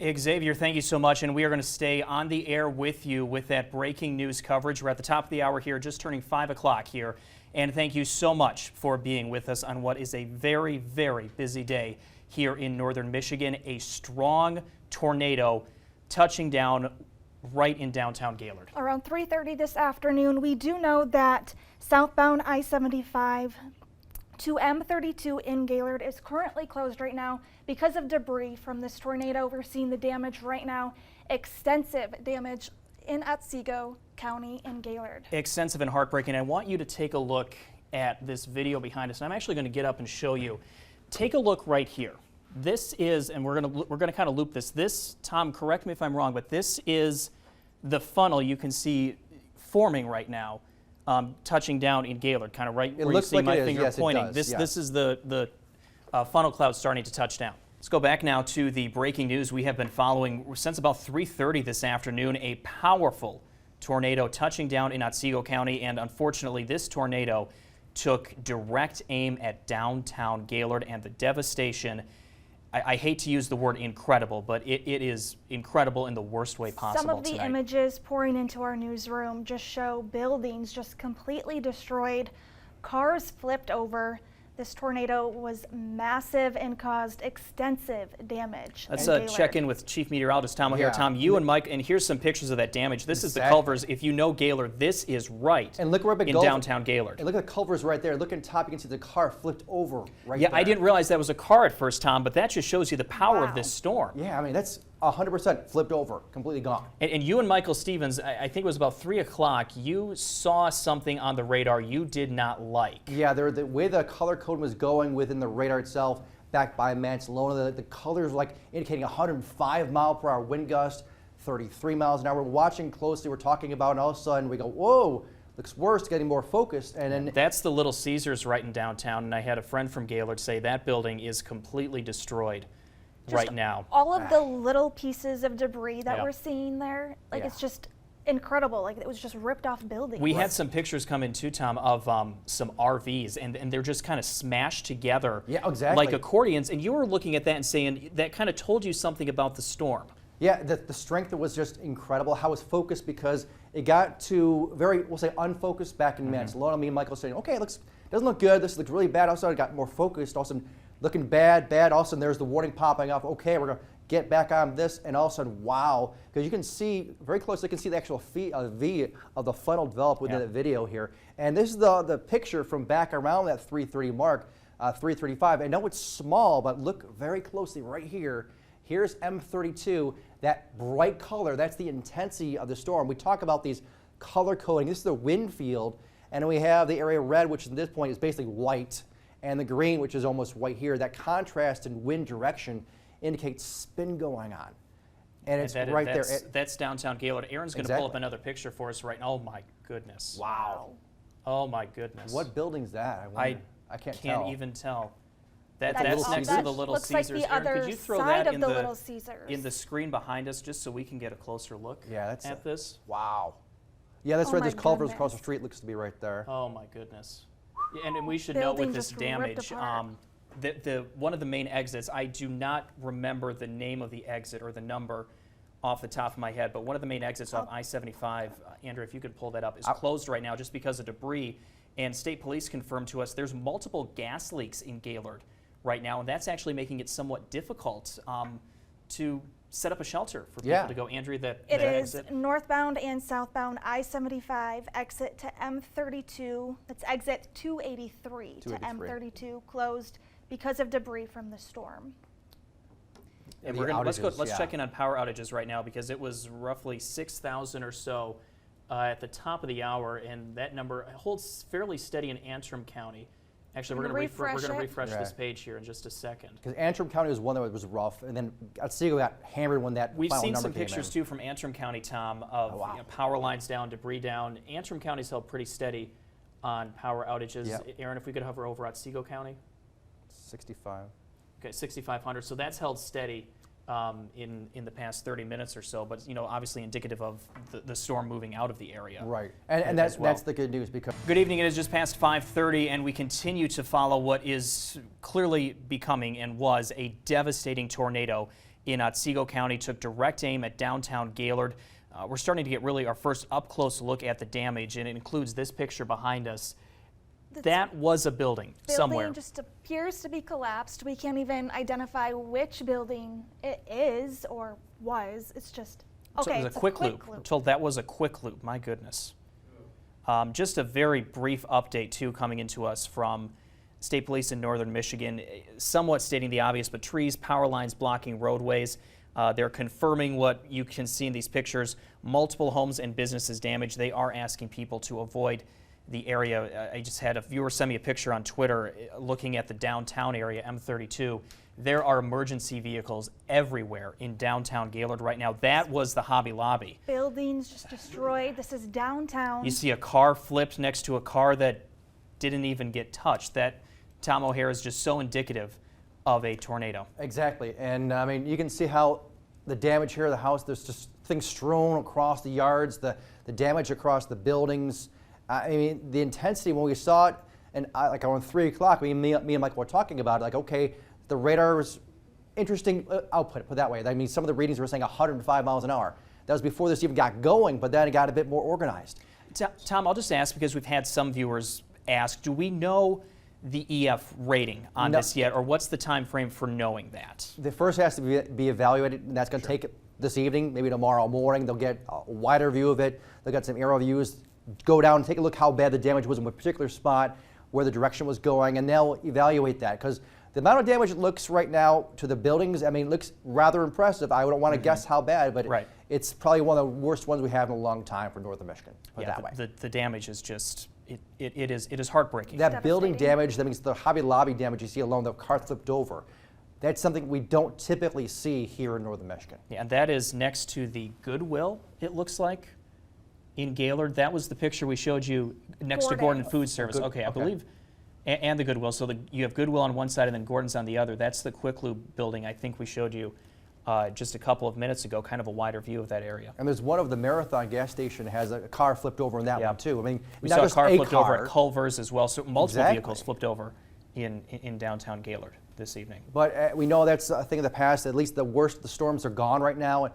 Xavier, thank you so much, and we are going to stay on the air with you with that breaking news coverage. We're at the top of the hour here, just turning 5 o'clock here, and thank you so much for being with us on what is a very, very busy day here in northern Michigan. A strong tornado touching down right in downtown Gaylord. Around 3:30 this afternoon, we do know that southbound I-75 to M32 in Gaylord is currently closed right now because of debris from this tornado. We're seeing the damage right now, extensive damage in Otsego County in Gaylord. Extensive and heartbreaking. I want you to take a look at this video behind us, and I'm actually going to get up and show you. Take a look right here. This is, and we're going to kind of loop this. This, Tom, correct me if I'm wrong, but this is the funnel you can see forming right now. Touching down in Gaylord, kind of right where you see my finger pointing. This is the funnel cloud starting to touch down. Let's go back now to the breaking news we have been following since about 3:30 this afternoon. A powerful tornado touching down in Otsego County, and unfortunately this tornado took direct aim at downtown Gaylord, and the devastation, I hate to use the word incredible, but it is incredible in the worst way possible. Some of the images pouring into our newsroom just show buildings just completely destroyed, cars flipped over. This tornado was massive and caused extensive damage. Let's check in with Chief Meteorologist Tom O'Hare. Tom, you and Mike, and here's some pictures of that damage. This is the culvers. If you know Gaylord, this is right in downtown Gaylord. And look at the culvers right there. Look at the top, you can see the car flipped over right there. Yeah, I didn't realize that was a car at first, Tom, but that just shows you the power of this storm. Yeah, I mean, that's 100% flipped over, completely gone. And you and Michael Stevens, I think it was about 3 o'clock, you saw something on the radar you did not like. Yeah, the way the color code was going within the radar itself, backed by Mansalona, the colors were like indicating 105 mile per hour wind gust, 33 miles an hour. We're watching closely, we're talking about, and all of a sudden we go, whoa, looks worse, getting more focused. And then that's the Little Caesars right in downtown, and I had a friend from Gaylord say that building is completely destroyed. Right now. All of the little pieces of debris that we're seeing there, like it's just incredible. Like it was just ripped off buildings. We had some pictures come in too, Tom, of some RVs, and they're just kind of smashed together like accordions. And you were looking at that and saying that kind of told you something about the storm. Yeah, the strength was just incredible. How it was focused, because it got to very, we'll say, unfocused back in Mansalona. Me and Michael saying, okay, doesn't look good. This looks really bad. Also, it got more focused. Also, looking bad. All of a sudden, there's the warning popping up. Okay, we're going to get back on this. And all of a sudden, wow. Because you can see, very close, you can see the actual V of the funnel develop within the video here. And this is the picture from back around that 3:30 mark, 3:35. I know it's small, but look very closely right here. Here's M32, that bright color. That's the intensity of the storm. We talk about these color coding. This is the wind field. And we have the area red, which at this point is basically white, and the green, which is almost white here. That contrast in wind direction indicates spin going on. And it's right there. That's downtown Gaylord. Aaron's going to pull up another picture for us right now. Oh, my goodness. Wow. Oh, my goodness. What building's that? I can't even tell. That's next to the Little Caesars. Like Aaron, could you throw that in the screen behind us just so we can get a closer look at this? Wow. Yeah, that's right. There's culvers across the street. Looks to be right there. Oh, my goodness. And we should note with this damage, one of the main exits, I do not remember the name of the exit or the number off the top of my head, but one of the main exits off I-75, Andrew, if you could pull that up, is closed right now just because of debris. And state police confirmed to us there's multiple gas leaks in Gaylord right now, and that's actually making it somewhat difficult to set up a shelter for people to go. Andrea, it is northbound and southbound I-75 exit to M32. That's exit 283 to M32 closed because of debris from the storm. And let's check in on power outages right now, because it was roughly 6,000 or so at the top of the hour, and that number holds fairly steady in Antrim County. Actually, we're going to refresh this page here in just a second. Because Antrim County was one that was rough, and then Otsego got hammered when that We've seen some pictures too from Antrim County, Tom, of power lines down, debris down. Antrim County's held pretty steady on power outages. Aaron, if we could hover over Otsego County. 65. Okay, 6,500. So that's held steady in the past 30 minutes or so, but obviously indicative of the storm moving out of the area. Right, and that's the good news. Because good evening. It is just past 5:30, and we continue to follow what is clearly becoming and was a devastating tornado in Otsego County took direct aim at downtown Gaylord. We're starting to get really our first up-close look at the damage, and it includes this picture behind us. That was a building somewhere. Building just appears to be collapsed. We can't even identify which building it is or was. It's just, So okay, it was it's a quick loop. We're told that was a quick loop. My goodness. Just a very brief update, too, coming into us from State Police in northern Michigan, somewhat stating the obvious, but trees, power lines blocking roadways. They're confirming what you can see in these pictures. Multiple homes and businesses damaged. They are asking people to avoid the area. I just had a viewer send me a picture on Twitter looking at the downtown area, M32. There are emergency vehicles everywhere in downtown Gaylord right now. That was the Hobby Lobby. Buildings just destroyed. This is downtown. You see a car flipped next to a car that didn't even get touched. That, Tom O'Hare, is just so indicative of a tornado. Exactly, and I mean, you can see how the damage here of the house, there's just things strewn across the yards, the damage across the buildings. I mean, the intensity when we saw it, and like around 3 o'clock, me and Michael were talking about it, like, okay, the radar was interesting output, put it that way. I mean, some of the readings were saying 105 miles an hour. That was before this even got going, but then it got a bit more organized. Tom, I'll just ask, because we've had some viewers ask, do we know the EF rating on this yet, or what's the time frame for knowing that? The first has to be evaluated, and that's going to take it this evening, maybe tomorrow morning. They'll get a wider view of it. They'll get some aerial views, go down and take a look how bad the damage was in a particular spot, where the direction was going, and they'll evaluate that. Because the amount of damage it looks right now to the buildings, I mean, it looks rather impressive. I don't want to guess how bad, but it's probably one of the worst ones we have in a long time for northern Michigan, put it that way. The damage is just, it is heartbreaking. That building damage, that means the Hobby Lobby damage you see alone, the car flipped over. That's something we don't typically see here in northern Michigan. Yeah, and that is next to the Goodwill, it looks like, in Gaylord. That was the picture we showed you next to Gordon Food Service. Okay, I believe, and the Goodwill. So you have Goodwill on one side and then Gordon's on the other. That's the Quick Lube building I think we showed you just a couple of minutes ago, kind of a wider view of that area. And there's one of the Marathon gas station has a car flipped over in that one too. I mean, we not saw a just car a flipped over at Culver's as well. So multiple vehicles flipped over in downtown Gaylord this evening. But we know that's a thing of the past. At least the worst, the storms are gone right now.